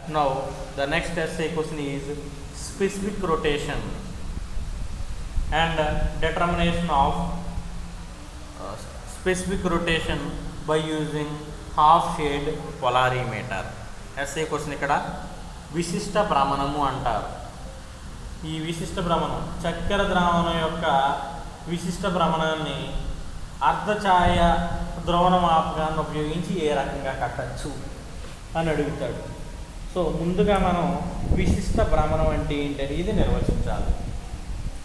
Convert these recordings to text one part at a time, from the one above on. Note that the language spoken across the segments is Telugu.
Now the next essay question is specific rotation and determination of specific rotation by using half shade polarimeter. essay question ఇక్కడ విశిష్ట భ్రమణము అంటారు. ఈ విశిష్ట భ్రమణం చక్కెర ద్రావణం యొక్క విశిష్ట భ్రమణాన్ని అర్ధఛాయ ద్రోవణమాపకాన్ని ఉపయోగించి ఏ రకంగా కట్టచ్చు అని అడుగుతాడు. సో ముందుగా మనం విశిష్ట భ్రమణం అంటే ఏంటని ఇది నిర్వచించాలి.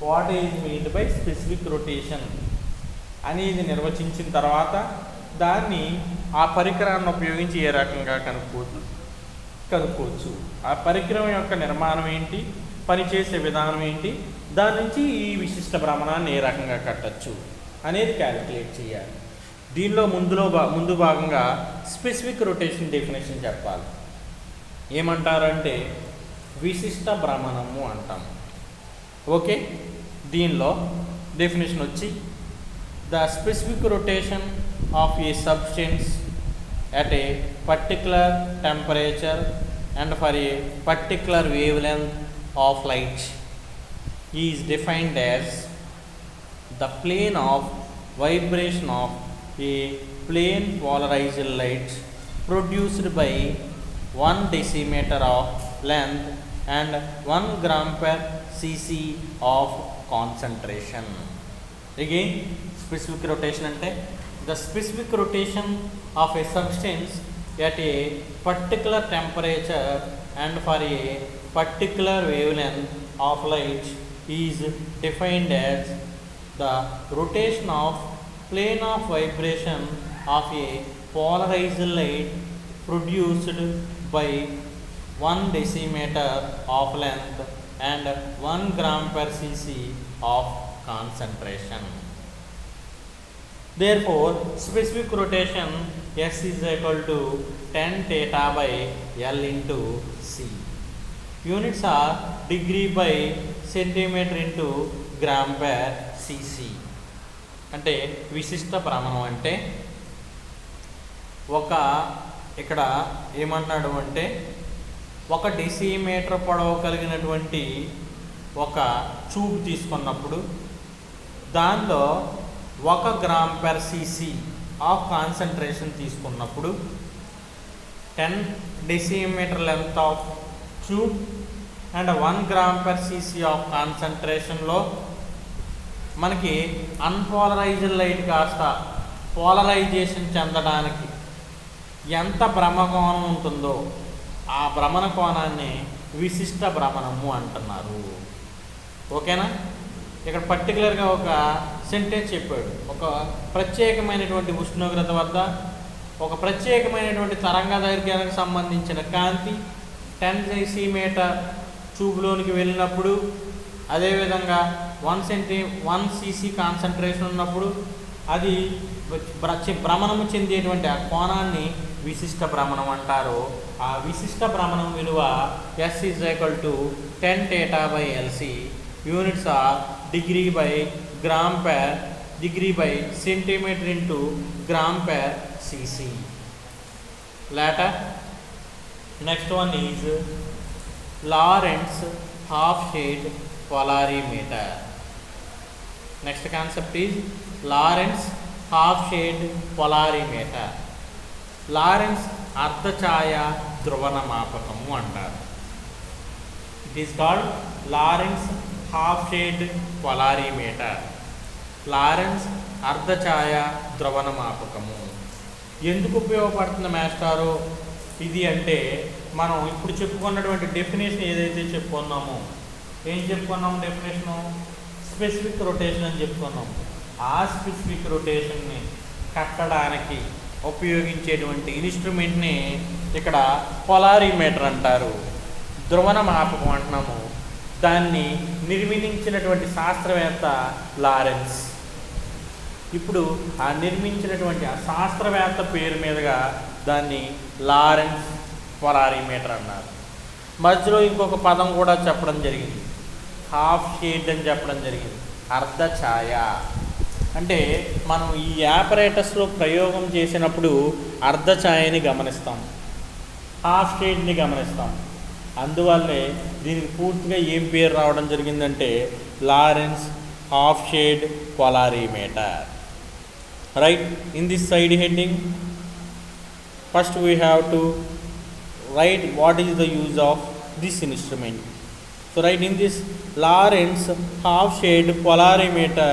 What is meant by specific rotation అనేది నిర్వచించిన తర్వాత దాన్ని ఆ పరికరాన్ని ఉపయోగించి ఏ రకంగా కనుక్కోవచ్చు. ఆ పరికరం యొక్క నిర్మాణం ఏంటి, పనిచేసే విధానం ఏంటి, దాని నుంచి ఈ విశిష్ట భ్రమణాన్ని ఏ రకంగా కట్టచ్చు అనేది క్యాలిక్యులేట్ చేయాలి. దీనిలో ముందు భాగంగా స్పెసిఫిక్ రొటేషన్ డెఫినేషన్ చెప్పాలి. ఏమంటారంటే విశిష్ట భ్రమణము అంటాం. ఓకే, దీనిలో డెఫినేషన్ వచ్చి the specific rotation of A substance at a particular temperature and for a particular wavelength of light is defined as the plane of vibration of a plane polarized light produced by 1 decimeter of length and 1 gram per cc of concentration. Again, specific rotation ante the specific rotation of a substance at a particular temperature and for a particular wavelength of light is defined as the rotation of plane of vibration of a polarized light produced by 1 decimeter of length and 1 gram per cc of concentration. Therefore, specific rotation S is equal to tan theta by L into C. Units are degree by centimeter into gram per cc. అంటే విశిష్ట భ్రమణం అంటే ఇక్కడ ఏమన్నాడు అంటే 1 డెసిమీటర్ పొడవు కలిగినటువంటి ఒక ట్యూబ్ తీసుకున్నప్పుడు దానిలో 1 gram per CC of concentration తీసుకున్నప్పుడు 10 decimetre length of tube and 1 gram per CC of కాన్సన్ట్రేషన్లో మనకి అన్పోలరైజ్డ్ లైట్ కాస్త పోలరైజేషన్ చెందడానికి ఎంత భ్రమకోణం ఉంటుందో ఆ భ్రమణ కోణాన్ని విశిష్ట భ్రమణము అంటున్నారు. ఓకేనా? ఇక్కడ పర్టికులర్గా ఒక సెంటెన్స్ చెప్పాడు. ఒక ప్రత్యేకమైనటువంటి ఉష్ణోగ్రత వద్ద ఒక ప్రత్యేకమైనటువంటి తరంగ దైర్ఘ్యానికి సంబంధించిన కాంతి 10 డెసిమీటర్ ట్యూబ్లోనికి వెళ్ళినప్పుడు, అదేవిధంగా 1 cc కాన్సన్ట్రేషన్ ఉన్నప్పుడు అది భ్రమణము చెందేటువంటి ఆ కోణాన్ని విశిష్ట భ్రమణం అంటారు. ఆ విశిష్ట భ్రమణం విలువ S is equal to tan theta by LC. Units are degree by gram per degree by centimeter into gram per cc. Later, next one is Lorentz half shade polarimeter. Next concept is Lorentz half shade polarimeter. Lorentz అర్ధఛాయ ధ్రువణమాపకము అంటారు. It is called Lorentz half shade polarimeter. Lorentz అర్ధఛాయ ధ్రువణమాపకము ఎందుకు ఉపయోగపడుతుంది మాస్టారు ఇది అంటే, మనం ఇప్పుడు చెప్పుకున్నటువంటి డెఫినేషన్ ఏదైతే చెప్పుకున్నామో, ఏం చెప్పుకున్నాము డెఫినేషను? స్పెసిఫిక్ రొటేషన్ అని చెప్పుకున్నాము. ఆ స్పెసిఫిక్ రొటేషన్ని కట్టడానికి ఉపయోగించేటువంటి ఇన్స్ట్రుమెంట్ని ఇక్కడ పొలారిమీటర్ అంటారు, ధ్రువణమాపకం అంటున్నాము. దాన్ని నిర్మించినటువంటి శాస్త్రవేత్త లారెన్స్. ఇప్పుడు ఆ నిర్మించినటువంటి ఆ శాస్త్రవేత్త పేరు మీదుగా దాన్ని లారెన్స్ పొలారిమీటర్ అన్నారు. మధ్యలో ఇంకొక పదం కూడా చెప్పడం జరిగింది, హాఫ్ షేడ్ అని చెప్పడం జరిగింది, అర్ధఛాయ. అంటే మనం ఈ యాపరేటస్లో ప్రయోగం చేసినప్పుడు అర్ధఛాయని గమనిస్తాం. హాఫ్ షేడ్ని గమనిస్తాం. అందువల్లే దీనికి పూర్తిగా ఏం పేరు రావడం జరిగిందంటే Lawrence half shade polarimeter. Right, in this side heading first we have to write what is the use of this instrument. So right, in this Lorentz half shade polarimeter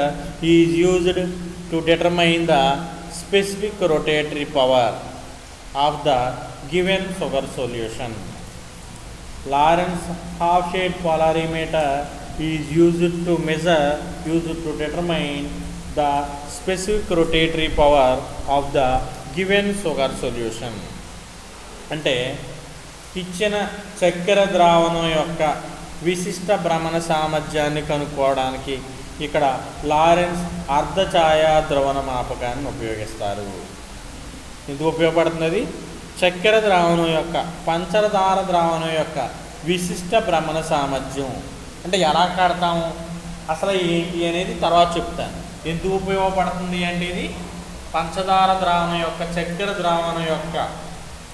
is used to determine the specific rotatory power of the given sugar solution. Lorentz half shade polarimeter is used to determine the specific rotatory power of the given sugar solution. అంటే ఇచ్చిన చక్కెర ద్రావణం యొక్క విశిష్ట భ్రమణ సామర్థ్యాన్ని కనుక్కోవడానికి ఇక్కడ లారెన్స్ అర్ధఛాయా ద్రవణ మాపకాన్ని ఉపయోగిస్తారు. ఎందుకు ఉపయోగపడుతుంది? చక్కెర ద్రావణం యొక్క పంచదార ద్రావణం యొక్క విశిష్ట భ్రమణ సామర్థ్యం అంటే ఎలా కడతాము అసలు ఏంటి అనేది తర్వాత చెప్తాను. ఎందుకు ఉపయోగపడుతుంది అంటే ఇది పంచదార ద్రావణం యొక్క చక్కెర ద్రావణం యొక్క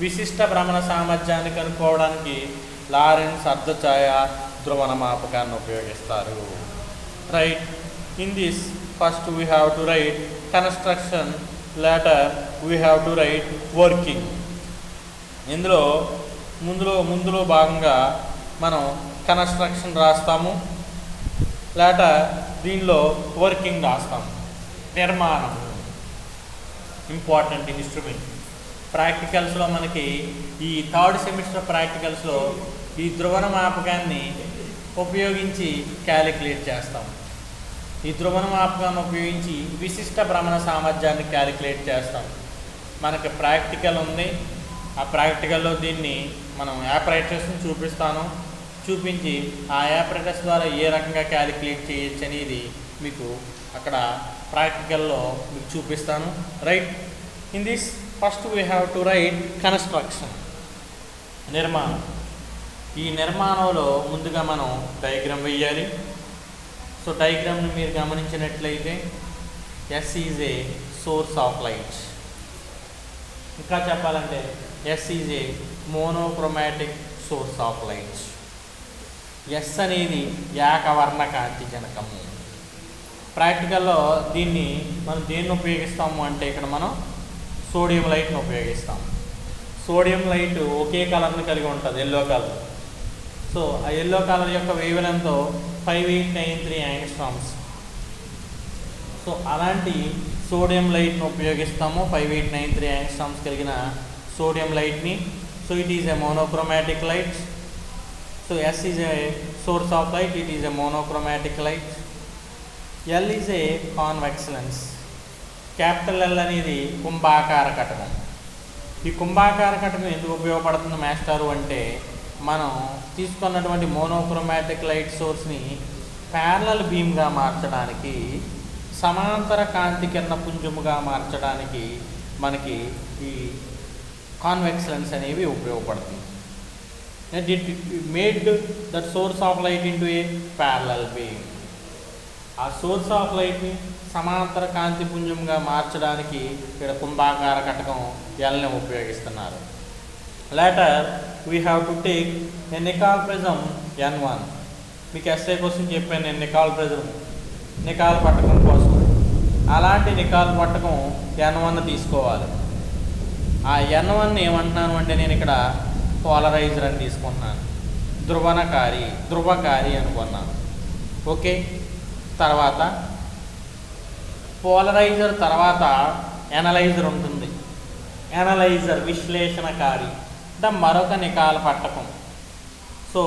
విశిష్ట భ్రమణ సామర్థ్యాన్ని కనుక్కోవడానికి లారెన్స్ అర్ధఛాయా ద్రవణ మాపకాన్ని ఉపయోగిస్తారు. Right, in this first we have to right construction, later we have to right working. ఇందులో ముందులో భాగంగా మనం కన్స్ట్రక్షన్ రాస్తాము, లేటర్ దీనిలో వర్కింగ్ రాస్తాము. నిర్మాణం ఇంపార్టెంట్ ఇన్స్ట్రుమెంట్. ప్రాక్టికల్స్లో మనకి ఈ థర్డ్ సెమిస్టర్ ప్రాక్టికల్స్లో ఈ ధ్రువణ మాపకాన్ని ఉపయోగించి క్యాలిక్యులేట్ చేస్తాం. ఈ ధ్రువణ మాపకాన్ని ఉపయోగించి విశిష్ట భ్రమణ సామర్థ్యాన్ని క్యాలిక్యులేట్ చేస్తాం. మనకి ప్రాక్టికల్ ఉంది, ఆ ప్రాక్టికల్లో దీన్ని మనం యాపరేటర్స్ని చూపించి ఆ యాపరేటర్స్ ద్వారా ఏ రకంగా క్యాలిక్యులేట్ చేయొచ్చు అనేది మీకు అక్కడ ప్రాక్టికల్లో మీకు చూపిస్తాను. Right, in this first we have to right construction, నిర్మాణం. ఈ నిర్మాణంలో ముందుగా మనం డయాగ్రామ్ వేయాలి. సో డయాగ్రామ్ని మీరు గమనించినట్లయితే S is a source of light. ఇంకా చెప్పాలంటే S is a monochromatic source of light. S అనేది ఏకవర్ణ కాంతి జనకము. ప్రాక్టికల్లో దీన్ని మనం దేన్ని ఉపయోగిస్తాము అంటే ఇక్కడ మనం సోడియం లైట్ని ఉపయోగిస్తాం. సోడియం లైట్ ఒకే కలర్ని కలిగి ఉంటుంది, ఎల్లో కలర్. సో ఆ ఎల్లో కలర్ యొక్క వేవ్ లెంగ్త్ 5893 యాంగ్స్ట్రామ్స్. సో అలాంటి సోడియం లైట్ని ఉపయోగిస్తాము, 5893 యాంగ్స్ట్రామ్స్ కలిగిన సోడియం లైట్ని. So it is a monochromatic light. So S is a source of light, it is a monochromatic light. L is a convex lens. Capital L అనేది కుంభాకార కటకం. ఈ కుంభాకార కటకం ఎందుకు ఉపయోగపడుతుంది మాస్టారు అంటే మనం తీసుకున్నటువంటి మోనోక్రోమాటిక్ లైట్ సోర్స్ని ప్యారలల్ బీమ్గా మార్చడానికి, సమాంతర కాంతి కిరణ పుంజముగా మార్చడానికి మనకి ఈ కాన్వెక్స్ లెన్స్ అనేవి ఉపయోగపడుతుంది. It made that source of light into a parallel beam. ఆ సోర్స్ ఆఫ్ లైట్ని సమాంతర కాంతి పుంజంగా మార్చడానికి ఇక్కడ కుంభాకార కటకం ఎల్ని ఉపయోగిస్తున్నారు. Later we have to take a Nicol prism N1. మీకు ఎస్ఐ కోసం చెప్పాను నేను నికాల్ ప్రిజం, నికాల్ పట్టకం కోసం. అలాంటి నికాల్ పట్టకం N1 తీసుకోవాలి. ఆ N1 ఏమంటున్నాను అంటే నేను ఇక్కడ పోలరైజర్ అని తీసుకున్నాను, ధ్రువకారి అనుకున్నాను. ఓకే, తర్వాత పోలరైజర్ తర్వాత ఎనలైజర్ ఉంటుంది. ఎనలైజర్ విశ్లేషణకారి అంటే మరొక నికాల పట్టకం. So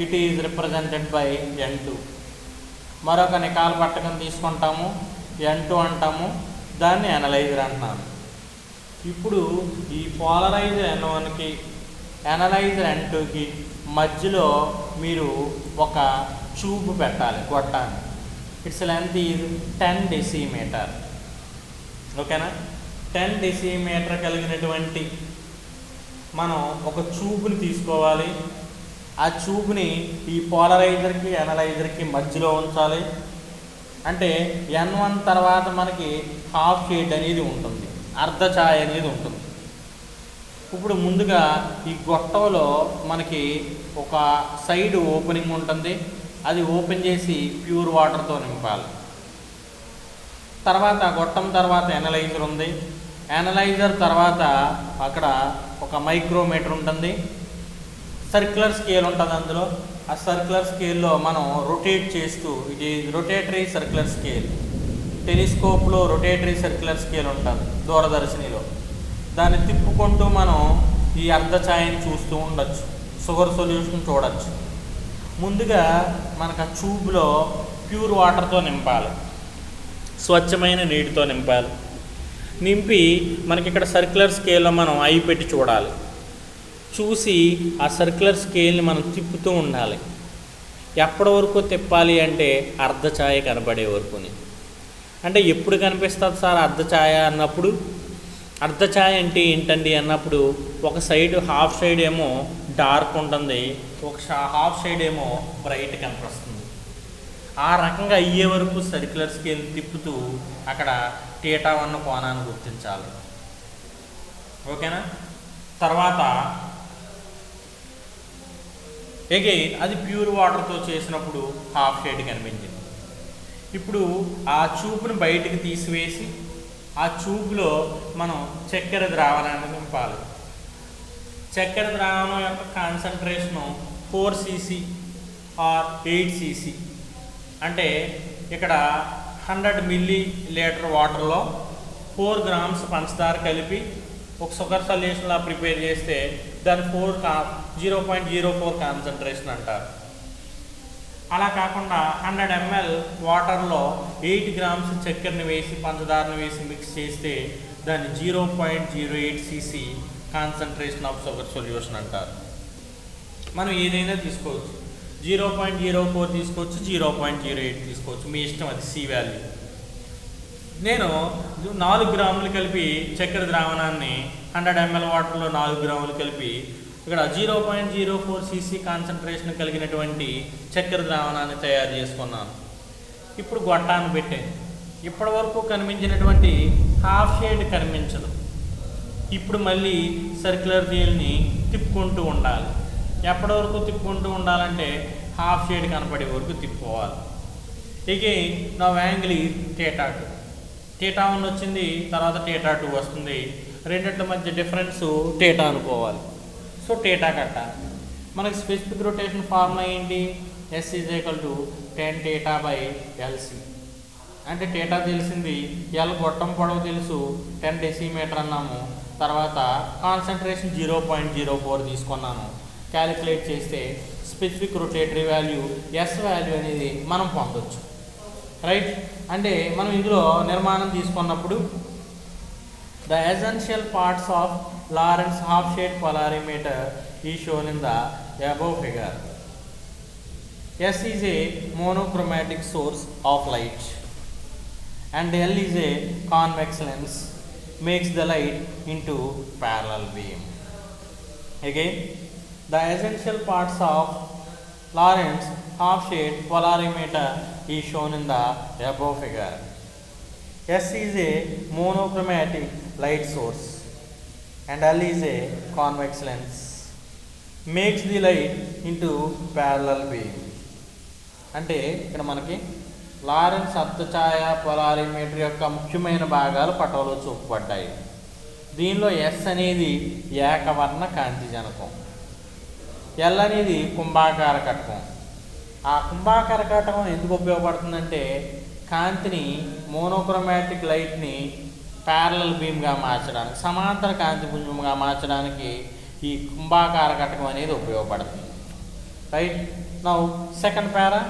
it is represented by N2. మరొక నికాల పట్టకం తీసుకుంటాము, N2 అంటాము, దాన్ని ఎనలైజర్ అంటున్నాము. ఇప్పుడు ఈ పోలరైజర్ N1కి ఎనలైజర్ N2కి మధ్యలో మీరు ఒక ట్యూబ్ పెట్టాలి, గొట్టాన్ని. Its length is 10 decimetre. ఓకేనా? 10 డెసిమీటర్ కలిగినటువంటి మనం ఒక ట్యూబ్ని తీసుకోవాలి. ఆ ట్యూబ్ని ఈ పోలరైజర్కి ఎనలైజర్కి మధ్యలో ఉంచాలి. అంటే N1 తర్వాత మనకి హాఫ్ షేడ్ అనేది ఉంటుంది, అర్ధఛాయ అనేది ఉంటుంది. ఇప్పుడు ముందుగా ఈ గొట్టంలో మనకి ఒక సైడ్ ఓపెనింగ్ ఉంటుంది, అది ఓపెన్ చేసి ప్యూర్ వాటర్తో నింపాలి. తర్వాత గొట్టం తర్వాత ఎనలైజర్ ఉంది, ఎనలైజర్ తర్వాత అక్కడ ఒక మైక్రోమీటర్ ఉంటుంది, సర్క్యులర్ స్కేల్ ఉంటుంది అందులో. ఆ సర్క్యులర్ స్కేల్లో మనం రొటేట్ చేస్తూ, ఇది రొటేటరీ సర్క్యులర్ స్కేల్, టెలిస్కోప్లో రొటేటరీ సర్క్యులర్ స్కేల్ ఉంటుంది దూరదర్శినిలో, దాన్ని తిప్పుకుంటూ మనం ఈ అర్ధఛాయని చూస్తూ ఉండొచ్చు, షుగర్ సొల్యూషన్ చూడొచ్చు. ముందుగా మనకు ఆ ట్యూబ్లో ప్యూర్ వాటర్తో నింపాలి, స్వచ్ఛమైన నీటితో నింపాలి. నింపి మనకి ఇక్కడ సర్క్యులర్ స్కేల్లో మనం ఐ పెట్టి చూడాలి. చూసి ఆ సర్క్యులర్ స్కేల్ని మనం తిప్పుతూ ఉండాలి. ఎప్పటి వరకు తిప్పాలి అంటే అర్ధఛాయ కనబడే వరకుని. అంటే ఎప్పుడు కనిపిస్తుంది సార్ అర్ధఛాయ అన్నప్పుడు? అర్ధఛాయ అంటే ఏంటండి అన్నప్పుడు ఒక సైడ్ హాఫ్ సైడ్ ఏమో డార్క్ ఉంటుంది, ఒక హాఫ్ సైడ్ ఏమో బ్రైట్ కనిపిస్తుంది. ఆ రకంగా అయ్యే వరకు సర్క్యులర్ స్కేల్ తిప్పుతూ అక్కడ θ అన్న కోణాన్ని గుర్తించాలి. ఓకేనా? తర్వాత అగైన్ అది ప్యూర్ వాటర్తో చేసినప్పుడు హాఫ్ షేడ్ కనిపించింది. ఇప్పుడు ఆ ట్యూబ్ని బయటికి తీసివేసి ఆ ట్యూబ్లో మనం చక్కెర ద్రావణాన్ని నింపాలి. చక్కెర ద్రావణం యొక్క కాన్సన్ట్రేషను 4 cc ఆర్ 8 cc. అంటే ఇక్కడ 100 ml వాటర్లో 4 grams పంచదార కలిపి ఒక షుగర్ సొల్యూషన్లా ప్రిపేర్ చేస్తే దాని 0.04 కాన్సన్ట్రేషన్ అంటారు. అలా కాకుండా 100 ml వాటర్లో 8 grams చక్కెరని వేసి పంచదారని వేసి మిక్స్ చేస్తే దాన్ని 0.08 cc concentration of sugar solution అంటారు. మనం ఏదైనా తీసుకోవచ్చు, 0.04 తీసుకోవచ్చు, 0.08 తీసుకోవచ్చు, మీ ఇష్టం, అది సి వాల్యూ. నేను 4 గ్రాములు కలిపి చక్కెర ద్రావణాన్ని 100 ml వాటర్లో 4 గ్రాములు కలిపి ఇక్కడ 0.04 cc కాన్సన్ట్రేషన్ కలిగినటువంటి చక్కెర ద్రావణాన్ని తయారు చేసుకున్నాను. ఇప్పుడు గొట్టాన్ని పెట్టాను. ఇప్పటి వరకు కనిపించినటువంటి హాఫ్ షేడ్ కనిపించదు. ఇప్పుడు మళ్ళీ సర్క్యులర్ వీల్ని తిప్పుకుంటూ ఉండాలి. ఎప్పటి వరకు తిప్పుకుంటూ ఉండాలంటే హాఫ్ షేడ్ కనపడే వరకు తిప్పుకోవాలి. అగైన్ నా యాంగిల్ θ2, θ1 వచ్చింది, తర్వాత θ2 వస్తుంది. రెండింటి మధ్య డిఫరెన్స్ θ అనుకోవాలి. సో θ కట్టాలి. మనకి స్పెసిఫిక్ రొటేషన్ ఫార్ములా ఏంటి? S = tan θ/LC. అంటే θ తెలిసింది, L గొట్టం పొడవు తెలుసు, 10 decimeter అన్నాము. తర్వాత కాన్సన్ట్రేషన్ 0.04 తీసుకున్నాను. క్యాలిక్యులేట్ చేస్తే specific rotatory value S value అనేది మనం పొందొచ్చు. రైట్? అంటే మనం ఇందులో నిర్మాణం తీసుకున్నప్పుడు the essential parts of Lawrence half shade polarimeter is shown in the above figure. S is a monochromatic source of light and L is a convex lens makes the light into parallel beam. Again, the essential parts of Lorentz half shade polarimeter is shown in the above figure. S is a monochromatic light source and L is a convex lens makes the light into parallel beam. అంటే ఇక్కడ మనకి లారెన్స్ అర్ధఛాయ పొలారిమీటర్ యొక్క ముఖ్యమైన భాగాలు పటంలో చూపబడ్డాయి. దీనిలో S అనేది ఏకవర్ణ కాంతి జనకం, L అనేది కుంభాకార కటకం. ఆ కుంభాకార కటకం ఎందుకు ఉపయోగపడుతుందంటే కాంతిని, మోనోక్రోమాటిక్ లైట్ని ప్యారలల్ బీమ్గా మార్చడానికి, సమాంతర కాంతి పుంజంగా మార్చడానికి ఈ కుంభాకార కటకం అనేది ఉపయోగపడుతుంది. Right? Now second para,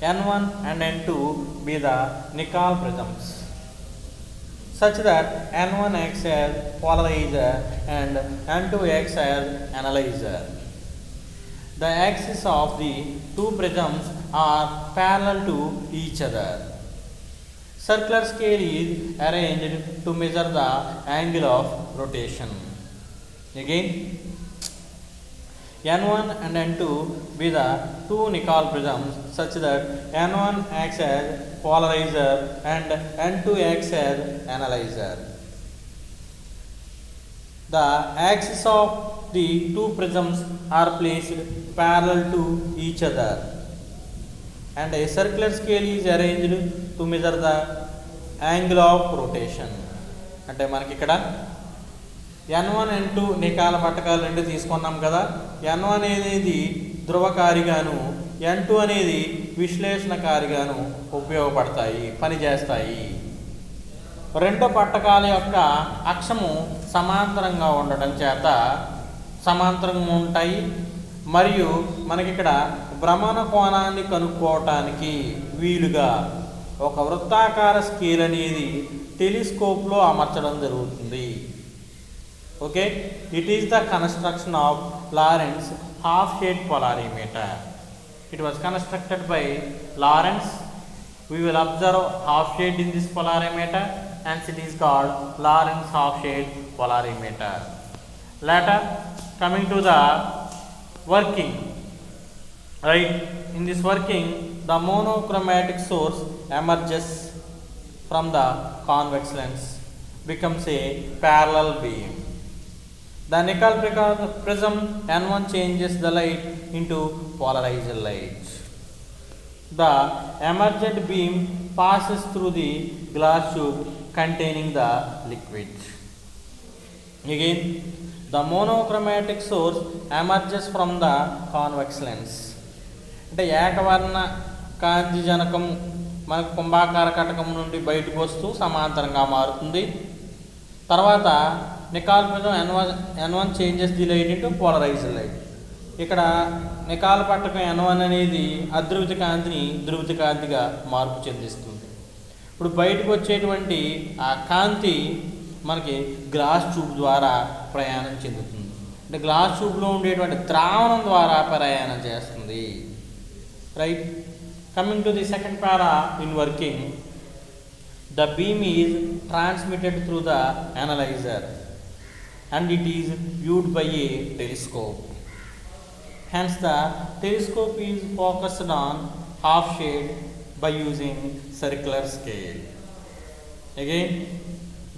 N1 and N2 be the Nicol prisms such that N1 acts as polarizer and N2 acts as analyzer. The axes of the two prisms are parallel to each other. Circular scale is arranged to measure the angle of rotation. Again, N1 and N2 be the two Nicol prisms such that N1 acts as polarizer and N2 acts as analyzer. The axes of the two prisms are placed parallel to each other and a circular scale is arranged to measure the angle of rotation. అంటే మనకి ఇక్కడ N1 N2 నికాల పట్టకాలు రెండు తీసుకున్నాం కదా. N1 అనేది ధ్రువకారిగాను, N2 అనేది విశ్లేషణకారిగాను ఉపయోగపడతాయి, పనిచేస్తాయి. రెండు పట్టకాల యొక్క అక్షము సమాంతరంగా ఉండటం చేత సమాంతరంగా ఉంటాయి. మరియు మనకి ఇక్కడ భ్రమణ కోణాన్ని కనుక్కోవటానికి వీలుగా ఒక వృత్తాకార స్కేల్ అనేది టెలిస్కోప్లో అమర్చడం జరుగుతుంది. Okay, it is the construction of Lawrence half shade polarimeter. It was constructed by Lawrence. We will observe half shade in this polarimeter, and it is called Lawrence half shade polarimeter. Later, coming to the working, right? In this working, the monochromatic source emerges from the convex lens, becomes a parallel beam. The nickel prism N1 changes the light into polarized light. The emergent beam passes through the glass tube containing the liquid. Again, the monochromatic source emerges from the convex lens. అంటే ఏకవర్ణ కాంతి జనకం మనకు కుంభాకార కటకం నుండి బయటకు వస్తూ సమాంతరంగా మారుతుంది. తర్వాత Nicol prism N1 changes the light into polarised light. ఇక్కడ నికాల్ పట్టకం N1 అనేది అధ్రువిత కాంతిని ధ్రువిత కాంతిగా మార్పు చెందిస్తుంది. ఇప్పుడు బయటకు వచ్చేటువంటి ఆ కాంతి మనకి గ్లాస్ ట్యూబ్ ద్వారా ప్రయాణం చెందుతుంది. అంటే గ్లాస్ ట్యూబ్లో ఉండేటువంటి ద్రావణం ద్వారా ప్రయాణం చేస్తుంది. Right, coming to the second para in working, the beam is transmitted through the analyzer and it is viewed by a telescope. Hence the telescope is focused on half shade by using circular scale. Again,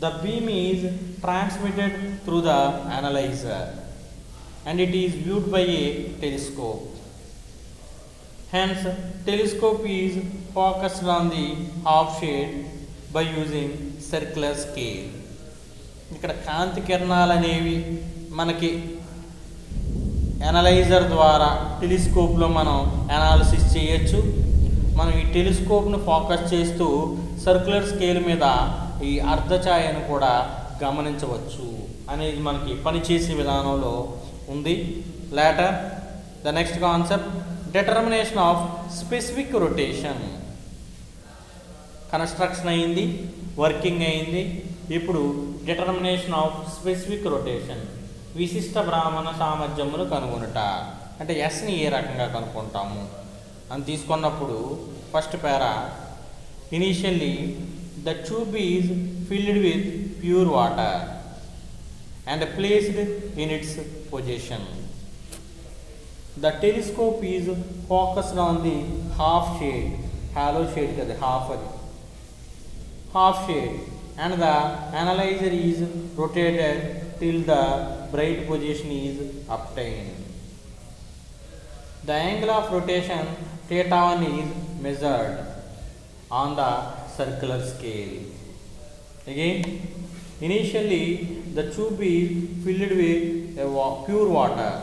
the beam is transmitted through the analyzer and it is viewed by a telescope. Hence telescope is focused on the half shade by using circular scale. ఇక్కడ కాంతి కిరణాలు అనేవి మనకి అనలైజర్ ద్వారా టెలిస్కోప్లో మనం అనాలిసిస్ చేయొచ్చు. మనం ఈ టెలిస్కోప్ను ఫోకస్ చేస్తూ సర్క్యులర్ స్కేల్ మీద ఈ అర్ధఛాయను కూడా గమనించవచ్చు అనేది మనకి పనిచేసే విధానంలో ఉంది. Later the next concept, determination of specific rotation. Construction అయింది, వర్కింగ్ అయింది. ఇప్పుడు డిటర్మినేషన్ ఆఫ్ స్పెసిఫిక్ రొటేషన్, విశిష్ట భ్రమణ సామర్థ్యమును కనుగొనుట. అంటే ఎస్ని ఏ రకంగా కనుక్కుంటాము అని తీసుకున్నప్పుడు first para, initially the tube is filled with pure water and placed in it's position. The telescope is focused on the half shade, hollow shade కదా, half shade, and the analyzer is rotated till the bright position is obtained. The angle of rotation θ1 is measured on the circular scale. Again, initially the tube is filled with pure water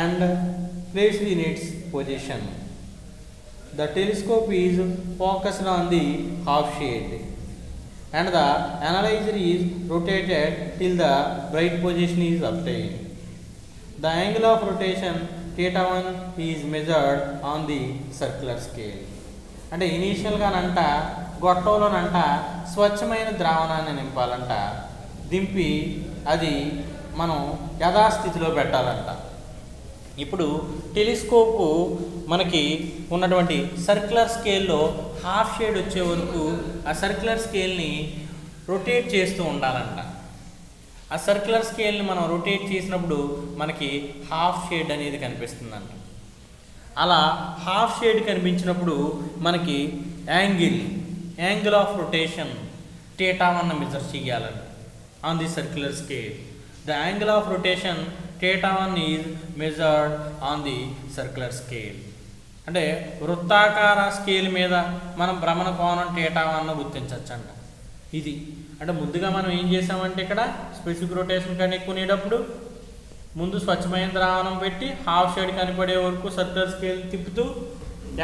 and placed in its position. The telescope is focused on the half shade and the analyzer is rotated till the bright position is obtained. The angle of rotation θ1 is measured on the circular scale. అంటే ఇనీషియల్గానంట గొట్టంలోనంట స్వచ్ఛమైన ద్రావణాన్ని నింపాలంట, దింపి అది మనం యథాస్థితిలో పెట్టాలంట. ఇప్పుడు టెలిస్కోపు మనకి ఉన్నటువంటి సర్క్యులర్ స్కేల్లో హాఫ్ షేడ్ వచ్చే వరకు ఆ సర్క్యులర్ స్కేల్ని రొటేట్ చేస్తూ ఉండాలంట. ఆ సర్క్యులర్ స్కేల్ని మనం రొటేట్ చేసినప్పుడు మనకి హాఫ్ షేడ్ అనేది కనిపిస్తుందంట. అలా హాఫ్ షేడ్ కనిపించినప్పుడు మనకి యాంగిల్ ఆఫ్ రొటేషన్ θ1 మెజర్ చేయాలంట. on the circular scale. The angle of rotation theta 1 is measured on the circular scale. అంటే వృత్తాకార స్కేల్ మీద మనం భ్రమణ కోణం θ 1 గుర్తించవచ్చు అంట. ఇది అంటే ముందుగా మనం ఏం చేసామంటే ఇక్కడ స్పెసిఫిక్ రొటేషన్ కనుక్కునేటప్పుడు ముందు స్వచ్ఛమైన ద్రావణం పెట్టి హాఫ్ షేడ్ కనపడే వరకు సర్కులర్ స్కేల్ తిప్పుతూ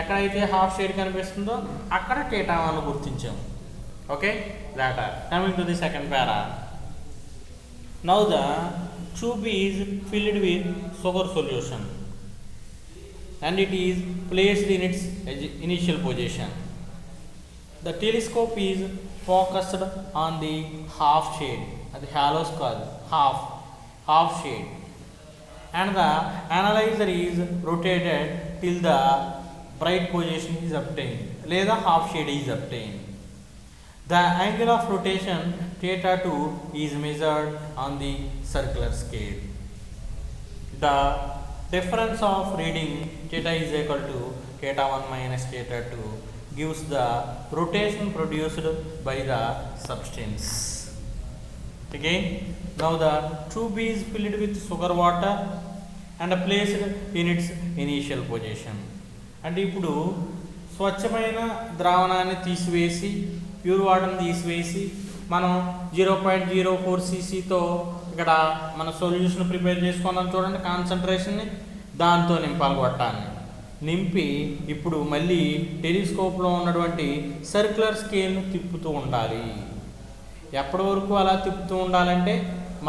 ఎక్కడైతే హాఫ్ షేడ్ కనిపిస్తుందో అక్కడ θ 1 గుర్తించాము. Okay, later coming to the second para. Now the tube is filled with sugar solution and it is placed in its initial position. The telescope is focused on the half shade, the halos కాదు half shade, and the analyzer is rotated till the bright position is obtained లేదా half shade is obtained. The angle of rotation theta 2 is measured on the circular scale. The difference of reading theta is equal to theta 1 minus theta 2 gives the rotation produced by the substance. Again, now the tube is filled with sugar water and placed in its initial position. అంటే ఇప్పుడు స్వచ్ఛమైన ద్రావణాన్ని తీసివేసి ప్యూర్ వాటర్ని తీసివేసి మనం 0.04 cc ఇక్కడ మన సొల్యూషన్ ప్రిపేర్ చేసుకుందాం. చూడండి కాన్సన్ట్రేషన్ని దాంతో నింపాలి గొట్టాన్ని. నింపి ఇప్పుడు మళ్ళీ టెలిస్కోప్లో ఉన్నటువంటి సర్క్యులర్ స్కేల్ను తిప్పుతూ ఉండాలి. ఎప్పటి వరకు అలా తిప్పుతూ ఉండాలంటే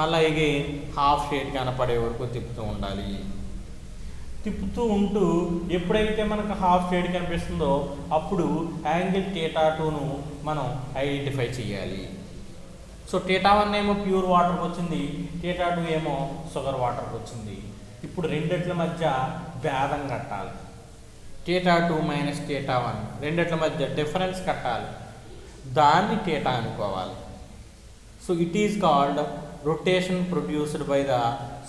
మళ్ళీ అగైన్ హాఫ్ షేడ్ కనపడే వరకు తిప్పుతూ ఉండాలి. తిప్పుతూ ఉంటూ ఎప్పుడైతే మనకు హాఫ్ షేడ్ కనిపిస్తుందో అప్పుడు యాంగిల్ θ 2ను మనం ఐడెంటిఫై చేయాలి. సో θ 1 ఏమో ప్యూర్ వాటర్కి వచ్చింది, θ 2 ఏమో షుగర్ వాటర్కి వచ్చింది. ఇప్పుడు రెండిట్ల మధ్య భేదం కట్టాలి. θ 2 మైనస్ θ 1 రెండిట్ల మధ్య డిఫరెన్స్ కట్టాలి, దాన్ని θ అనుకోవాలి. So it is called rotation produced by the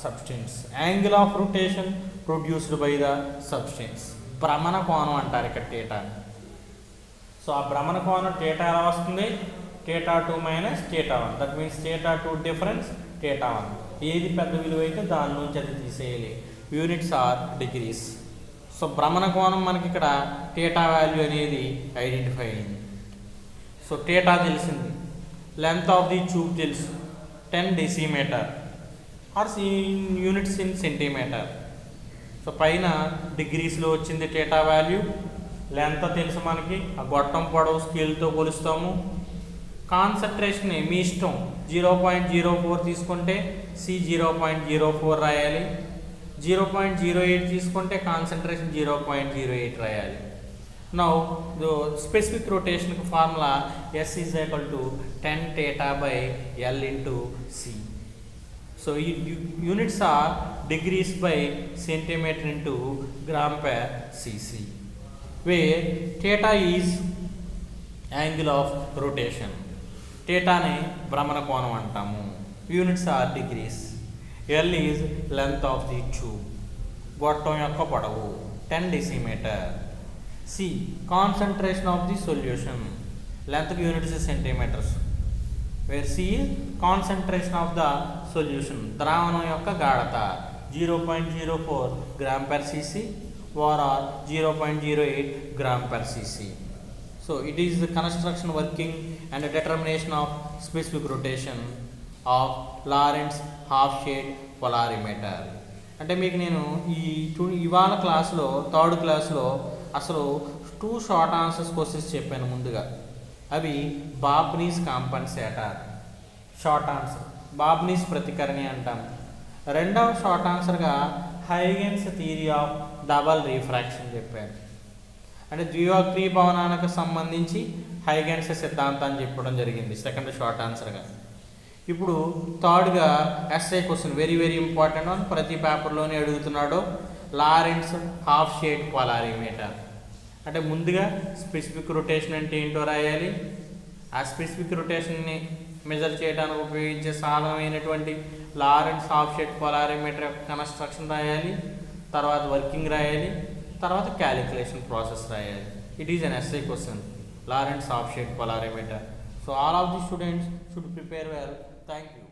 substance, angle of rotation produced by the substance. భ్రమణ కోణం అంటారు ఇక్కడ θని. సో ఆ భ్రమణ కోణం θ ఎలా వస్తుంది? θ 2 మైనస్ θ 1, దట్ మీన్స్ θ 2 డిఫరెన్స్ θ 1. ఏది పెద్ద విలువ అయితే దాని నుంచి అది తీసేయాలి. Units are degrees. సో భ్రమణ కోణం మనకి ఇక్కడ θ వాల్యూ అనేది ఐడెంటిఫై అయింది. సో θ తెలిసింది, లెంత్ ఆఫ్ ది ట్యూబ్ తెలుసు 10 decimetre or units in centimetre. So పైన డిగ్రీస్లో వచ్చింది θ వాల్యూ, లెంత్ తెలుసు మనకి, ఆ గొట్టం పొడవు స్కేల్తో కొలుస్తాము. కాన్సన్ట్రేషన్ మీ ఇష్టం, 0.04 తీసుకుంటే సి 0.04 రాయాలి, 0.08 తీసుకుంటే కాన్సన్ట్రేషన్ 0.08 రాయాలి. నౌ స్పెసిఫిక్ రొటేషన్కి formula S is equal to 10 theta by L into C. So units are degrees by centimeter into gram per cc, where theta is angle of rotation. theta ని భ్రమణ కోణం అంటాము. Units are degrees. L is length of the tube, గొట్టం యొక్క పొడవు 10 decimetre. C concentration of the solution, length units is centimeters, where C is concentration of the solution, ద్రావణం యొక్క గాఢత 0.04 gram per cc or 0.08 gram per cc. So it is the construction, working and determination of specific rotation of Lorentz half shade polarimeter. అంటే మీకు నేను ఇవాళ క్లాస్లో థర్డ్ క్లాస్లో అసలు 2 షార్ట్ ఆన్సర్స్ క్వశ్చన్స్ చెప్పాను ముందుగా. అవి బాబ్నీస్ కాంపన్సేటర్ షార్ట్ ఆన్సర్, బాబ్నీస్ ప్రతికరణి అంటాం. రెండవ షార్ట్ ఆన్సర్గా Huygens theory of double refraction చెప్పాను. అంటే ద్వివక్రీభవనానికి సంబంధించి హైగెన్స్ సిద్ధాంతాన్ని చెప్పడం జరిగింది సెకండ్ షార్ట్ ఆన్సర్గా. ఇప్పుడు థర్డ్గా SI question, very very important అని ప్రతి పేపర్లోనే అడుగుతున్నాడు, లారెంట్స్ హాఫ్ షేడ్ పోలారిమీటర్. అంటే ముందుగా స్పెసిఫిక్ రొటేషన్ అంటే ఏంటో రాయాలి, ఆ స్పెసిఫిక్ రొటేషన్ని మెజర్ చేయడానికి ఉపయోగించే సాధనమైనటువంటి లారెంట్స్ హాఫ్ షేడ్ పోలారిమీటర్ యొక్క కన్స్ట్రక్షన్ రాయాలి, తర్వాత వర్కింగ్ రాయాలి, తర్వాత క్యాలిక్యులేషన్ ప్రాసెస్ రాయాలి. It is an SI question, Laurent's half shade polarimeter. So all of the students should prepare well. Thank you.